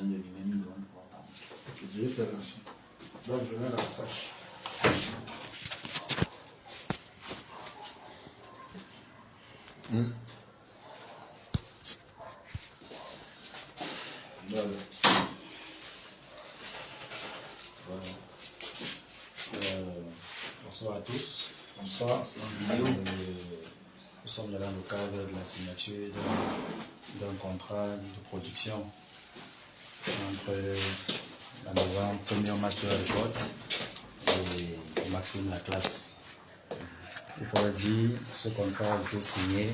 de lui-même, nous devons pouvoir parler. Je dirais faire ainsi. Donc je mets la tâche. Voilà. Bonsoir à tous. Bonsoir. Nous sommes dans le cadre de la signature d'un contrat de production entre la maison Premium Master Record et Maxime Laclasse. Il faudrait dire que ce contrat a été signé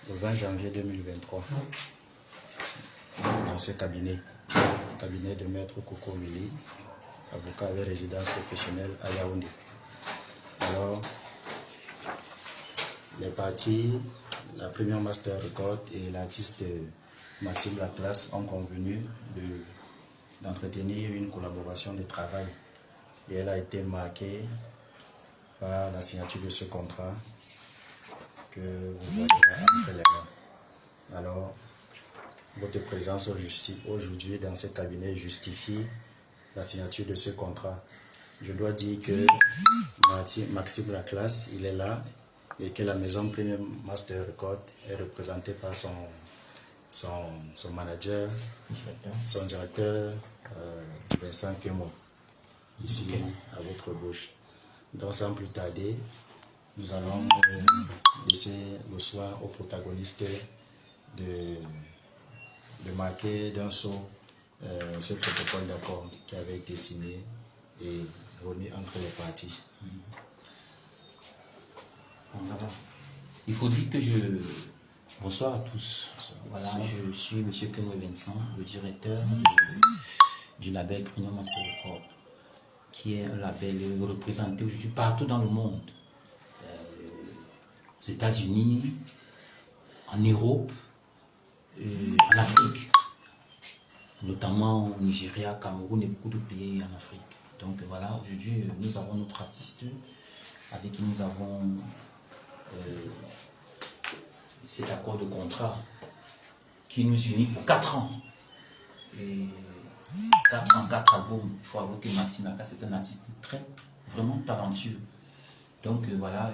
le 20 janvier 2023 dans ce cabinet, le cabinet de Maître Coco Willy, avocat avec résidence professionnelle à Yaoundé. Alors, les parties, la Premium Master Record et l'artiste Maxime Laclasse ont convenu d'entretenir une collaboration de travail. Et elle a été marquée par la signature de ce contrat que vous voyez entre les mains. Alors, votre présence aujourd'hui dans ce cabinet justifie la signature de ce contrat. Je dois dire que Maxime Laclasse, il est là et que la maison Premium Master Record est représentée par son manager, son directeur, Vincent Kemo, ici à votre gauche. Donc sans plus tarder, nous allons laisser le soin aux protagonistes de marquer d'un saut ce protocole d'accord qui avait été signé et remis entre les parties. Il faut dire que bonsoir à tous. Voilà, je suis M. Kemo Vincent, le directeur du label Premium Master Record, qui est un label représenté aujourd'hui partout dans le monde. Aux États-Unis, en Europe, en Afrique, notamment au Nigeria, Cameroun et beaucoup de pays en Afrique. Donc voilà, aujourd'hui, nous avons notre artiste avec qui nous avons cet accord de contrat qui nous unit pour 4 ans. Et 4 ans, 4 albums. Il faut avouer que Maxime Laclasse est un artiste vraiment talentueux. Donc voilà,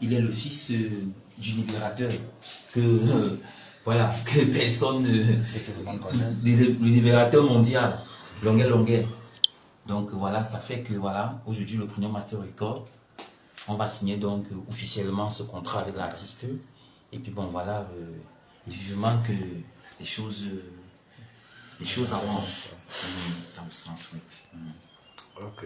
il est le fils du libérateur que personne, le libérateur mondial, Longuet. Donc voilà, ça fait que voilà, aujourd'hui le Premium Master Record, on va signer donc officiellement ce contrat avec l'artiste. Et puis bon voilà, vivement que les choses avancent dans le sens, oui. Ok.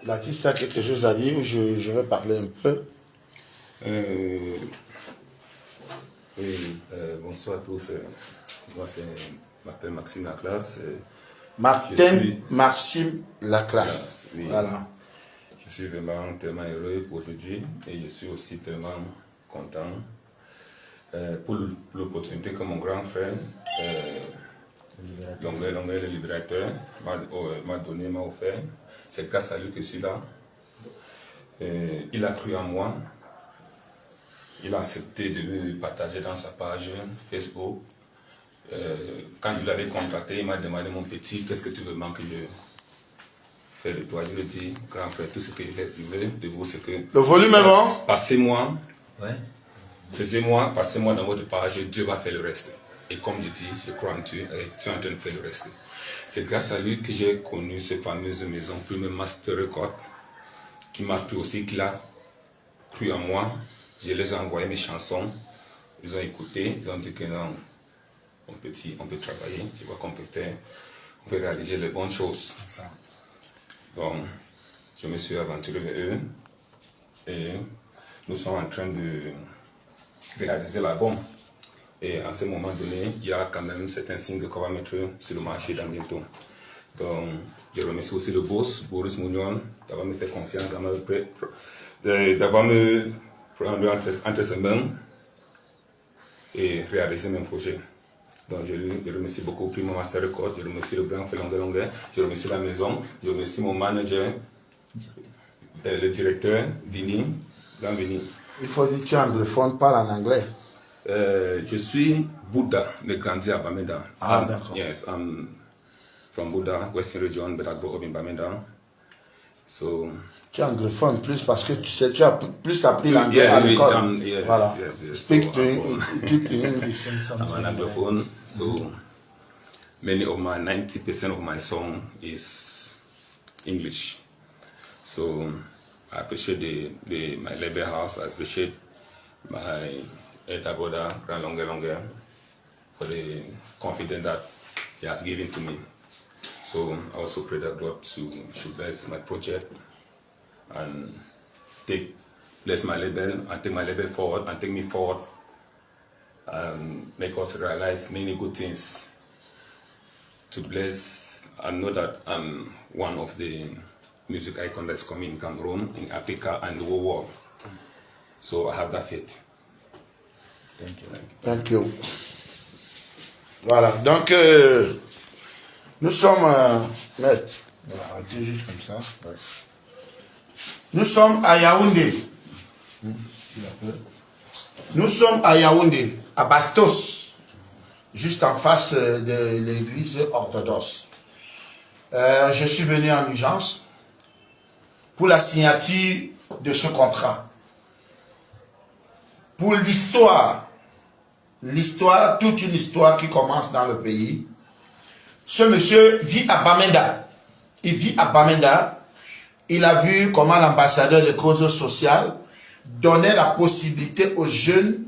L'artiste a quelque chose à dire ou je vais parler un peu? Bonsoir à tous. Moi, je m'appelle Maxime Laclasse. Maxime Laclasse. Oui. Voilà. Je suis vraiment tellement heureux pour aujourd'hui et je suis aussi tellement content pour l'opportunité que mon grand frère, Longuet, le libérateur, m'a offert. C'est grâce à lui que je suis là. Il a cru en moi. Il a accepté de me partager dans sa page Facebook. Quand je l'avais contacté, il m'a demandé: mon petit, qu'est-ce que tu veux que je fasse de toi? Je lui ai dit: grand frère, tout ce que je veux de vous, c'est que... Le volume est bon? Passez-moi. Ouais. Passez-moi dans votre page, Dieu va faire le reste. Et comme je dis, je crois en Dieu et tu es en train de faire le reste. C'est grâce à lui que j'ai connu cette fameuse maison, Premium Master Record, qui m'a pris aussi, qu'il a cru en moi. Je les ai envoyé mes chansons, ils ont écouté, ils ont dit que non, mon petit, on peut travailler, je vois qu'on peut réaliser les bonnes choses. Donc, je me suis aventuré vers eux et nous sommes en train de réaliser l'album. Et à ce moment donné, il y a quand même certains signes qu'on va mettre sur le marché dans bientôt. Donc, je remercie aussi le boss, Boris Mounion, d'avoir me fait confiance, d'avoir me prendre entre ses mains et réaliser mes projets. Donc, je remercie beaucoup Premium Master Record, je remercie le grand frère Longuet, je remercie la maison, je remercie mon manager, le directeur, Vini, grand Vini. Il faut dire que tu es anglophone, parle en anglais. Je suis Bouddha, mais grandi à Bamenda. Ah, d'accord. Yes, I'm from Bouddha, Western Region, but I grew up in Bamenda. So, Tu es anglophone plus parce que tu sais, tu as plus appris l'anglais yeah, à l'école. yes, Voilà. yes. Speak So, to English. I'm an Anglophone, so many of my 90% of my song is English. So I appreciate my label house. I appreciate my elder brother, Grand Longue, for the confidence that he has given to me. So I also pray that God should bless my project and bless my label and take my label forward and take me forward and make us realize many good things to bless and know that I'm one of the music icons that's coming in Cameroon, in Africa and the whole world. So I have that faith. Thank you. Thank you. Voilà, donc nous sommes, maître, Voilà, on dit juste comme ça. Ouais. nous sommes à Yaoundé. Nous sommes à Yaoundé, à Bastos, juste en face de l'église orthodoxe. Je suis venu en urgence pour la signature de ce contrat. Pour l'histoire, toute une histoire qui commence dans le pays. Ce monsieur vit à Bamenda. Il vit à Bamenda. Il a vu comment l'ambassadeur de causes sociales donnait la possibilité aux jeunes,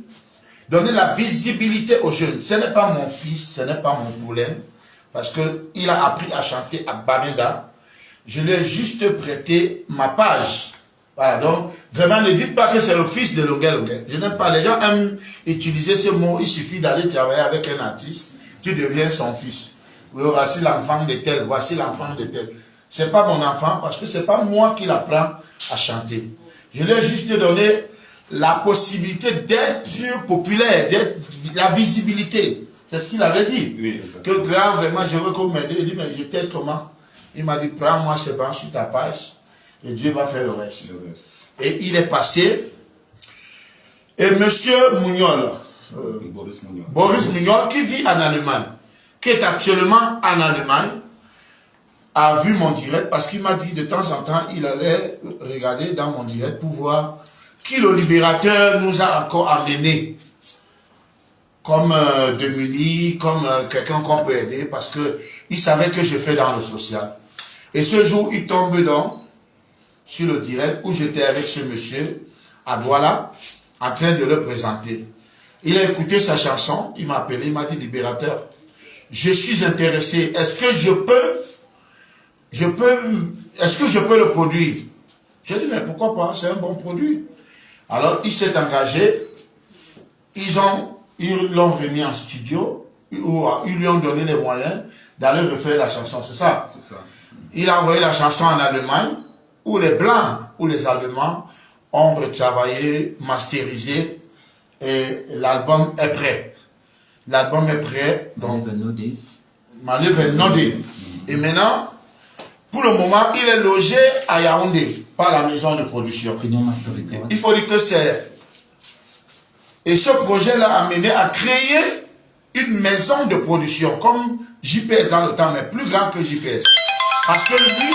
donnait la visibilité aux jeunes. Ce n'est pas mon fils, ce n'est pas mon poulain, parce qu'il a appris à chanter à Bamenda. Je lui ai juste prêté ma page. Voilà, donc, vraiment, ne dites pas que c'est le fils de Longue. Je n'aime pas, les gens aiment utiliser ce mot, il suffit d'aller travailler avec un artiste, tu deviens son fils. Voici l'enfant de tel, voici l'enfant de tel. C'est pas mon enfant, parce que c'est pas moi qui l'apprends à chanter. Je lui ai juste donné la possibilité d'être populaire, d'être la visibilité. C'est ce qu'il avait dit. Oui, que là, vraiment, je veux qu'on m'aide. Il dit, mais je t'aide comment? Il m'a dit, prends-moi ce banc sur ta page et Dieu va faire le reste. Et il est passé. Et monsieur Mouniol, Boris Mouniol, qui vit en Allemagne, qui est actuellement en Allemagne, a vu mon direct parce qu'il m'a dit de temps en temps, il allait regarder dans mon direct pour voir qui le libérateur nous a encore amené comme démuni, comme quelqu'un qu'on peut aider parce qu'il savait que je fais dans le social. Et ce jour, il tombe sur le direct où j'étais avec ce monsieur à Douala en train de le présenter. Il a écouté sa chanson, il m'a appelé, il m'a dit libérateur, je suis intéressé, est-ce que je peux le produire? J'ai dit, mais pourquoi pas, c'est un bon produit. Alors, il s'est engagé, ils l'ont remis en studio, ils lui ont donné les moyens d'aller refaire la chanson, c'est ça? C'est ça. Il a envoyé la chanson en Allemagne, où les Blancs ou les Allemands ont retravaillé, masterisé, et l'album est prêt. L'album est prêt, donc, Malève Nodé. Et maintenant, pour le moment, il est logé à Yaoundé, par la maison de production. Il faut dire que c'est... Et ce projet-là a mené à créer une maison de production, comme JPS dans le temps, mais plus grand que JPS. Parce que lui...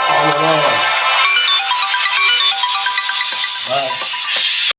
Alors, ouais.